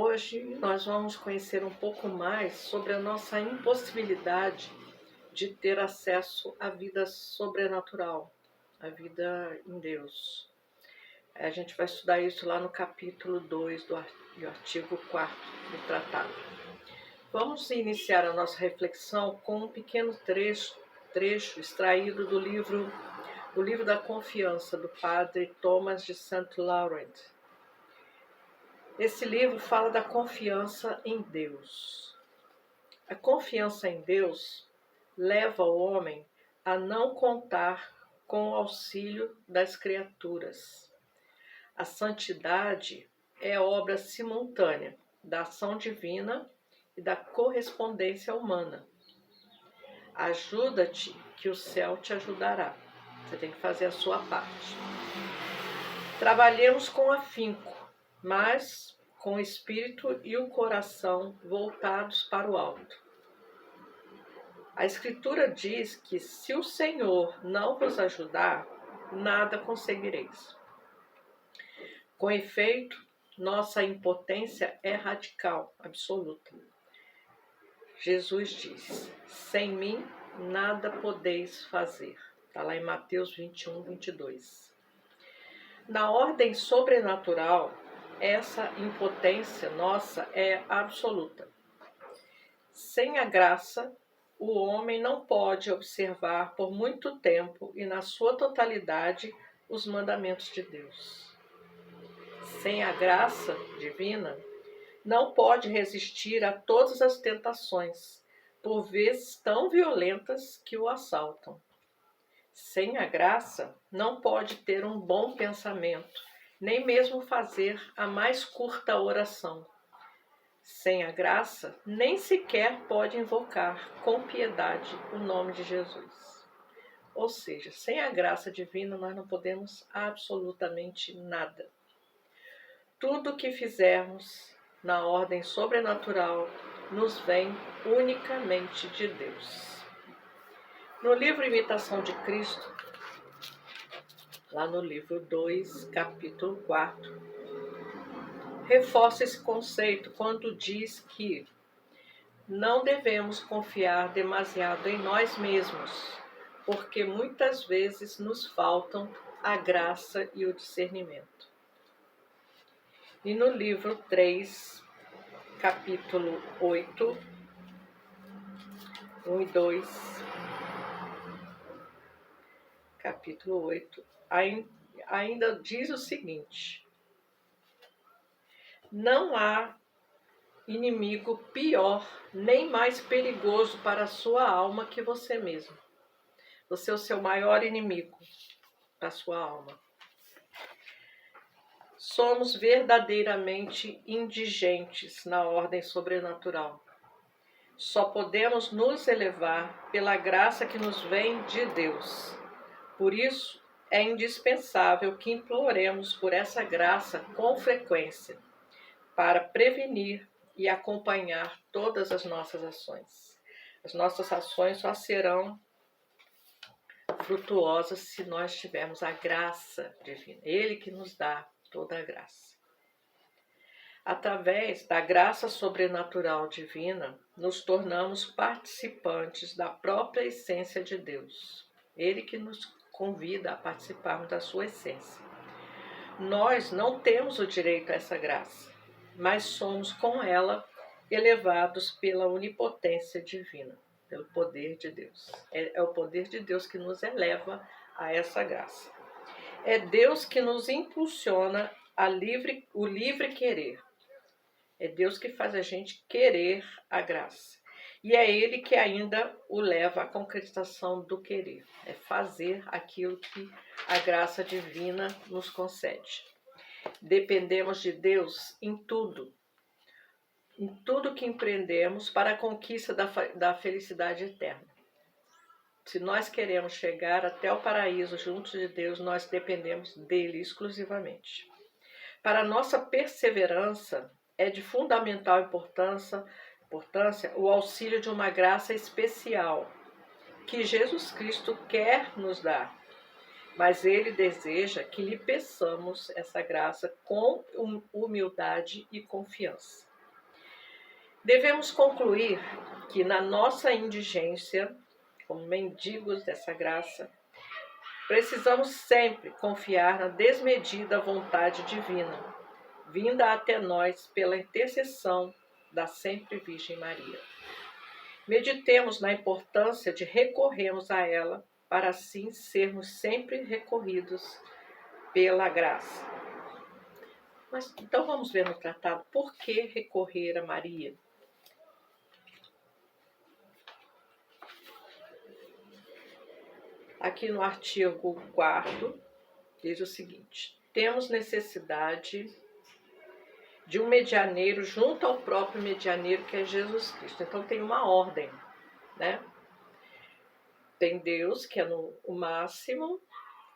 Hoje nós vamos conhecer um pouco mais sobre a nossa impossibilidade de ter acesso à vida sobrenatural, à vida em Deus. A gente vai estudar isso lá no capítulo 2 do artigo 4º do tratado. Vamos iniciar a nossa reflexão com um pequeno trecho extraído do livro da Confiança, do padre Thomas de St. Laurent. Esse livro fala da confiança em Deus. A confiança em Deus leva o homem a não contar com o auxílio das criaturas. A santidade é obra simultânea da ação divina e da correspondência humana. Ajuda-te, que o céu te ajudará. Você tem que fazer a sua parte. Trabalhemos com afinco, mas com o espírito e o coração voltados para o alto. A Escritura diz que se o Senhor não vos ajudar, nada conseguireis. Com efeito, nossa impotência é radical, absoluta. Jesus diz: sem mim nada podeis fazer. Está lá em Mateus 21, 22. Na ordem sobrenatural, essa impotência nossa é absoluta. Sem a graça, o homem não pode observar por muito tempo e na sua totalidade os mandamentos de Deus. Sem a graça divina, não pode resistir a todas as tentações, por vezes tão violentas que o assaltam. Sem a graça, não pode ter um bom pensamento, nem mesmo fazer a mais curta oração. Sem a graça, nem sequer pode invocar com piedade o nome de Jesus. Ou seja, sem a graça divina, nós não podemos absolutamente nada. Tudo o que fizermos na ordem sobrenatural nos vem unicamente de Deus. No livro Imitação de Cristo, lá no livro 2, capítulo 4, reforça esse conceito quando diz que não devemos confiar demasiado em nós mesmos, porque muitas vezes nos faltam a graça e o discernimento. E no livro 3, capítulo 8, 1 e 2, capítulo 8, ainda diz o seguinte: não há inimigo pior nem mais perigoso para a sua alma que você mesmo. Você é o seu maior inimigo para a sua alma. Somos verdadeiramente indigentes na ordem sobrenatural. Só podemos nos elevar pela graça que nos vem de Deus. Por isso, é indispensável que imploremos por essa graça com frequência, para prevenir e acompanhar todas as nossas ações. As nossas ações só serão frutuosas se nós tivermos a graça divina. Ele que nos dá toda a graça. Através da graça sobrenatural divina, nos tornamos participantes da própria essência de Deus. Ele que nos convida a participarmos da sua essência. Nós não temos o direito a essa graça, mas somos com ela elevados pela onipotência divina, pelo poder de Deus. É o poder de Deus que nos eleva a essa graça. É Deus que nos impulsiona o livre querer. É Deus que faz a gente querer a graça. E é Ele que ainda o leva à concretização do querer. É fazer aquilo que a graça divina nos concede. Dependemos de Deus em tudo que empreendemos para a conquista da felicidade eterna. Se nós queremos chegar até o paraíso juntos de Deus, nós dependemos dele exclusivamente. Para a nossa perseverança, é de fundamental importância o auxílio de uma graça especial que Jesus Cristo quer nos dar, mas ele deseja que lhe peçamos essa graça com humildade e confiança. Devemos concluir que na nossa indigência, como mendigos dessa graça, precisamos sempre confiar na desmedida vontade divina, vinda até nós pela intercessão da sempre Virgem Maria. Meditemos na importância de recorrermos a ela, para assim sermos sempre recorridos pela graça. Mas então vamos ver no tratado por que recorrer a Maria. Aqui no artigo 4º, diz o seguinte: temos necessidade de um medianeiro junto ao próprio medianeiro, que é Jesus Cristo. Então tem uma ordem, né? Tem Deus, que é o máximo.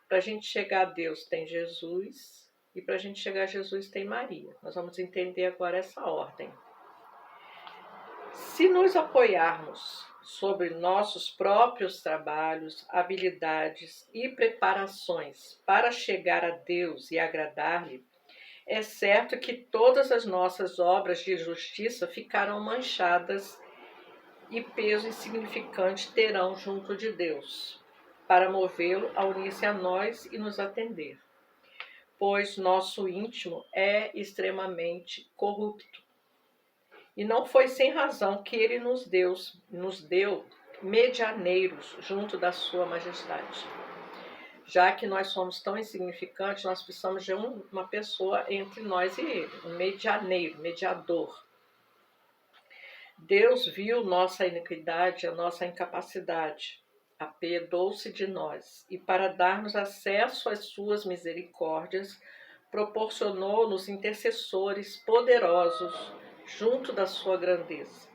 Para a gente chegar a Deus tem Jesus, e para a gente chegar a Jesus tem Maria. Nós vamos entender agora essa ordem. Se nos apoiarmos sobre nossos próprios trabalhos, habilidades e preparações para chegar a Deus e agradar-lhe, é certo que todas as nossas obras de justiça ficarão manchadas e peso insignificante terão junto de Deus, para movê-lo a unir-se a nós e nos atender, pois nosso íntimo é extremamente corrupto. E não foi sem razão que ele nos deu medianeiros junto da sua majestade. Já que nós somos tão insignificantes, nós precisamos de uma pessoa entre nós e ele, um medianeiro, mediador. Deus viu nossa iniquidade, a nossa incapacidade, apiedou-se de nós, e para dar-nos acesso às suas misericórdias, proporcionou-nos intercessores poderosos junto da sua grandeza.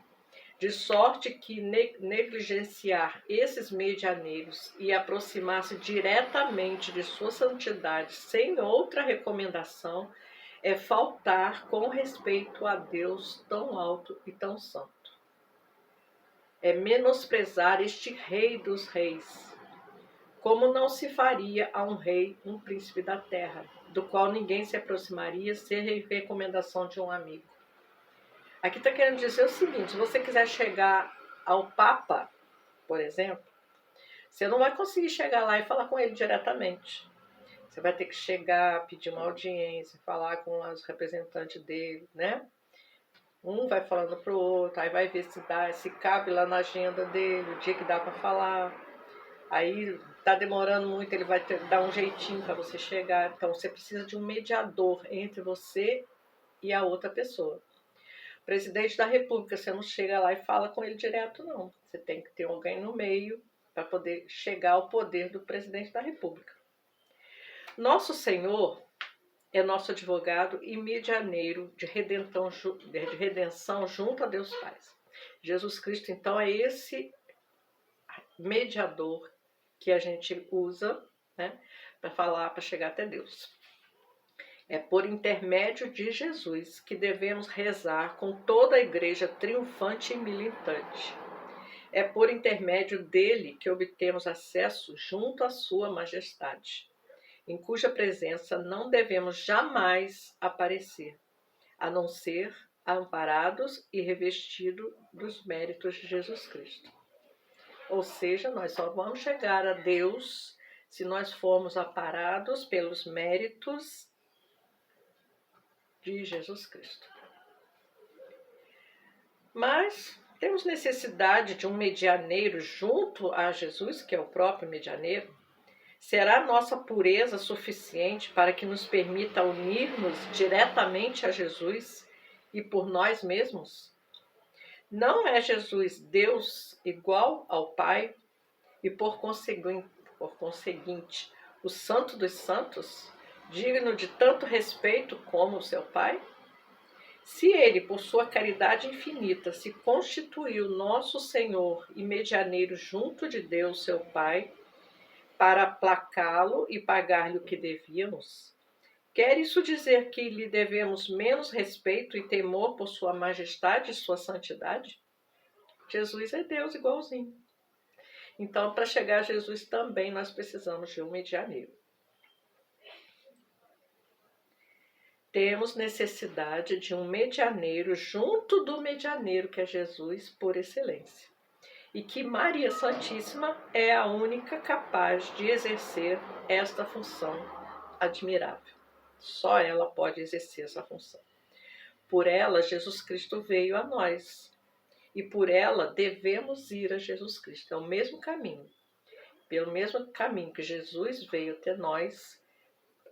De sorte que negligenciar esses medianeiros e aproximar-se diretamente de sua santidade sem outra recomendação é faltar com respeito a Deus tão alto e tão santo. É menosprezar este Rei dos Reis, como não se faria a um rei, um príncipe da terra, do qual ninguém se aproximaria sem recomendação de um amigo. Aqui está querendo dizer o seguinte: se você quiser chegar ao Papa, por exemplo, você não vai conseguir chegar lá e falar com ele diretamente. Você vai ter que chegar, pedir uma audiência, falar com os representantes dele, né? Um vai falando para o outro, aí vai ver se cabe lá na agenda dele, o dia que dá para falar. Aí está demorando muito, ele vai dar um jeitinho para você chegar. Então você precisa de um mediador entre você e a outra pessoa. Presidente da República, você não chega lá e fala com ele direto, não. Você tem que ter alguém no meio para poder chegar ao poder do presidente da República. Nosso Senhor é nosso advogado e medianeiro de redenção junto a Deus Pai. Jesus Cristo, então, é esse mediador que a gente usa, né, para chegar até Deus. É por intermédio de Jesus que devemos rezar com toda a igreja triunfante e militante. É por intermédio dele que obtemos acesso junto à sua majestade, em cuja presença não devemos jamais aparecer, a não ser amparados e revestidos dos méritos de Jesus Cristo. Ou seja, nós só vamos chegar a Deus se nós formos amparados pelos méritos de Jesus Cristo. Mas temos necessidade de um medianeiro junto a Jesus, que é o próprio medianeiro? Será nossa pureza suficiente para que nos permita unir-nos diretamente a Jesus e por nós mesmos? Não é Jesus Deus igual ao Pai e por conseguinte, o Santo dos Santos, digno de tanto respeito como o seu Pai? Se ele, por sua caridade infinita, se constituiu nosso Senhor e medianeiro junto de Deus, seu Pai, para aplacá-lo e pagar-lhe o que devíamos, quer isso dizer que lhe devemos menos respeito e temor por sua majestade e sua santidade? Jesus é Deus igualzinho. Então, para chegar a Jesus também nós precisamos de um medianeiro. temos necessidade de um medianeiro junto do medianeiro que é Jesus por excelência. E que Maria Santíssima é a única capaz de exercer esta função admirável. Só ela pode exercer essa função. Por ela, Jesus Cristo veio a nós. E por ela devemos ir a Jesus Cristo. É o mesmo caminho. Pelo mesmo caminho que Jesus veio até nós,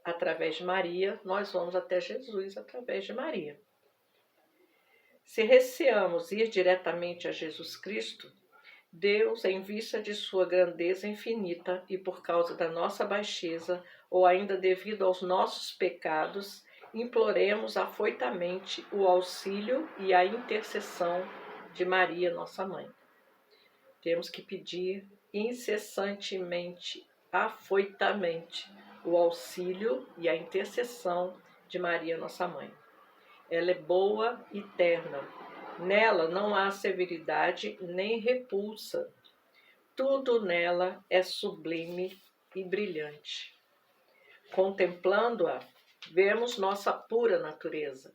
através de Maria, nós vamos até Jesus através de Maria. Se receamos ir diretamente a Jesus Cristo, Deus, em vista de sua grandeza infinita e por causa da nossa baixeza, ou ainda devido aos nossos pecados, imploremos afoitamente o auxílio e a intercessão de Maria, nossa mãe. Temos que pedir incessantemente, afoitamente, o auxílio e a intercessão de Maria, nossa mãe. Ela é boa e terna. Nela não há severidade nem repulsa. Tudo nela é sublime e brilhante. Contemplando-a, vemos nossa pura natureza.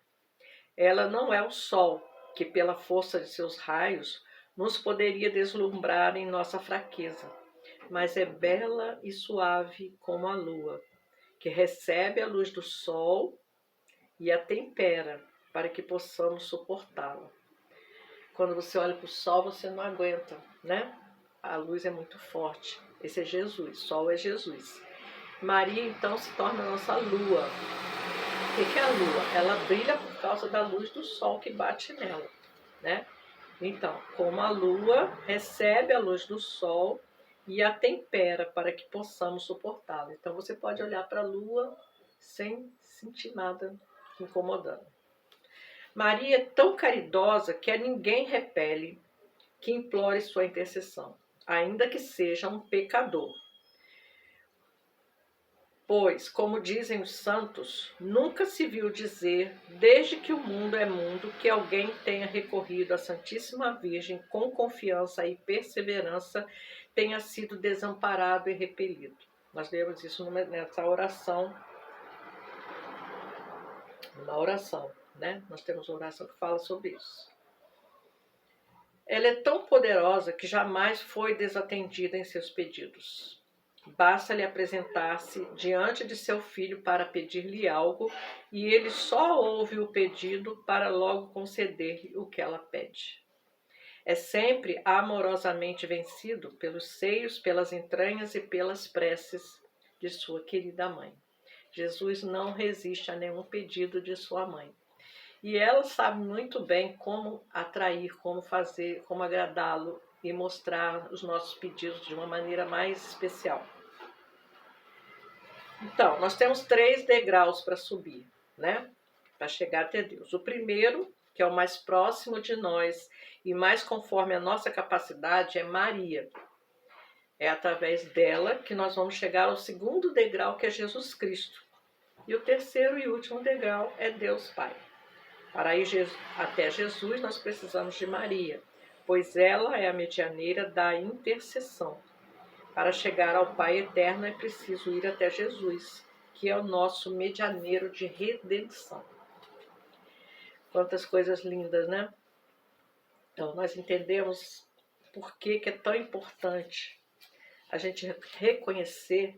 Ela não é o sol, que pela força de seus raios nos poderia deslumbrar em nossa fraqueza, mas é bela e suave como a lua, que recebe a luz do sol e a tempera para que possamos suportá-la. Quando você olha para o sol, você não aguenta, né? A luz é muito forte. Esse é Jesus, sol é Jesus. Maria, então, se torna a nossa lua. O que é a lua? Ela brilha por causa da luz do sol que bate nela, né? Então, como a lua recebe a luz do sol e a tempera para que possamos suportá-la. Então, você pode olhar para a lua sem sentir nada incomodando. Maria é tão caridosa que a ninguém repele que implore sua intercessão, ainda que seja um pecador. Pois, como dizem os santos, nunca se viu dizer, desde que o mundo é mundo, que alguém tenha recorrido à Santíssima Virgem com confiança e perseverança, tenha sido desamparado e repelido. Nós lemos isso nessa oração, né? Nós temos uma oração que fala sobre isso. Ela é tão poderosa que jamais foi desatendida em seus pedidos. Basta-lhe apresentar-se diante de seu filho para pedir-lhe algo, e ele só ouve o pedido para logo conceder-lhe o que ela pede. É sempre amorosamente vencido pelos seios, pelas entranhas e pelas preces de sua querida mãe. Jesus não resiste a nenhum pedido de sua mãe. E ela sabe muito bem como atrair, como fazer, como agradá-lo e mostrar os nossos pedidos de uma maneira mais especial. Então, nós temos 3 degraus para subir, né? Para chegar até Deus. O primeiro, que é o mais próximo de nós e mais conforme a nossa capacidade, é Maria. É através dela que nós vamos chegar ao segundo degrau, que é Jesus Cristo. E o terceiro e último degrau é Deus Pai. Para ir até Jesus, nós precisamos de Maria, pois ela é a medianeira da intercessão. Para chegar ao Pai eterno é preciso ir até Jesus, que é o nosso medianeiro de redenção. Quantas coisas lindas, né? Então, nós entendemos por que é tão importante a gente reconhecer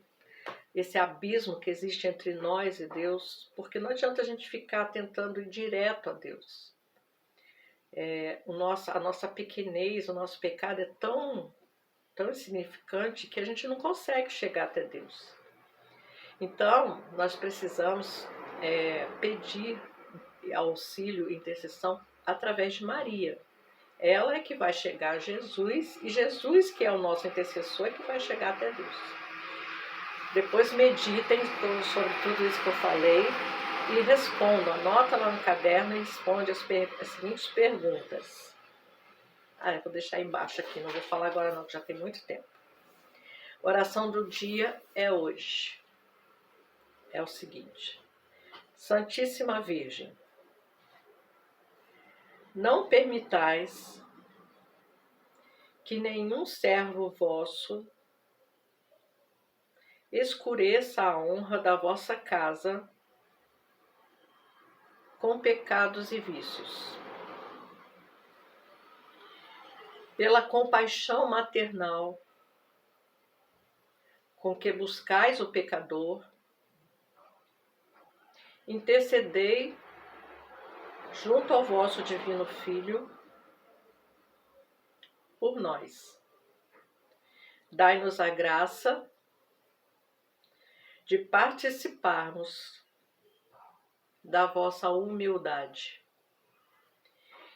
esse abismo que existe entre nós e Deus, porque não adianta a gente ficar tentando ir direto a Deus. A nossa pequenez, o nosso pecado é tão insignificante que a gente não consegue chegar até Deus. Então, nós precisamos pedir auxílio e intercessão através de Maria. Ela é que vai chegar a Jesus, e Jesus, que é o nosso intercessor, é que vai chegar até Deus. Depois meditem sobre tudo isso que eu falei e respondam. Anota lá no caderno e responde as seguintes perguntas. Eu vou deixar embaixo aqui, não vou falar agora não, que já tem muito tempo. Oração do dia é hoje. É o seguinte: Santíssima Virgem, não permitais que nenhum servo vosso escureça a honra da vossa casa com pecados e vícios. Pela compaixão maternal com que buscais o pecador, intercedei junto ao vosso divino Filho por nós. Dai-nos a graça de participarmos da vossa humildade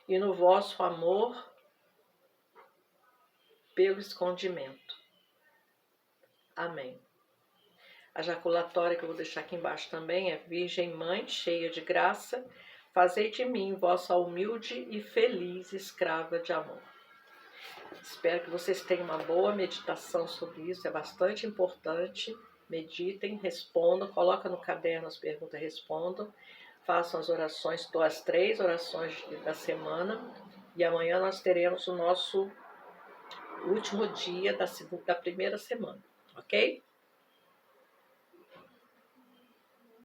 e no vosso amor pelo escondimento. Amém. A jaculatória que eu vou deixar aqui embaixo também é: Virgem Mãe, cheia de graça, fazei de mim vossa humilde e feliz escrava de amor. Espero que vocês tenham uma boa meditação sobre isso, é bastante importante. Meditem, respondam, coloquem no caderno as perguntas e respondam. Façam as orações, as 3 orações da semana. E amanhã nós teremos o nosso último dia da primeira semana, ok?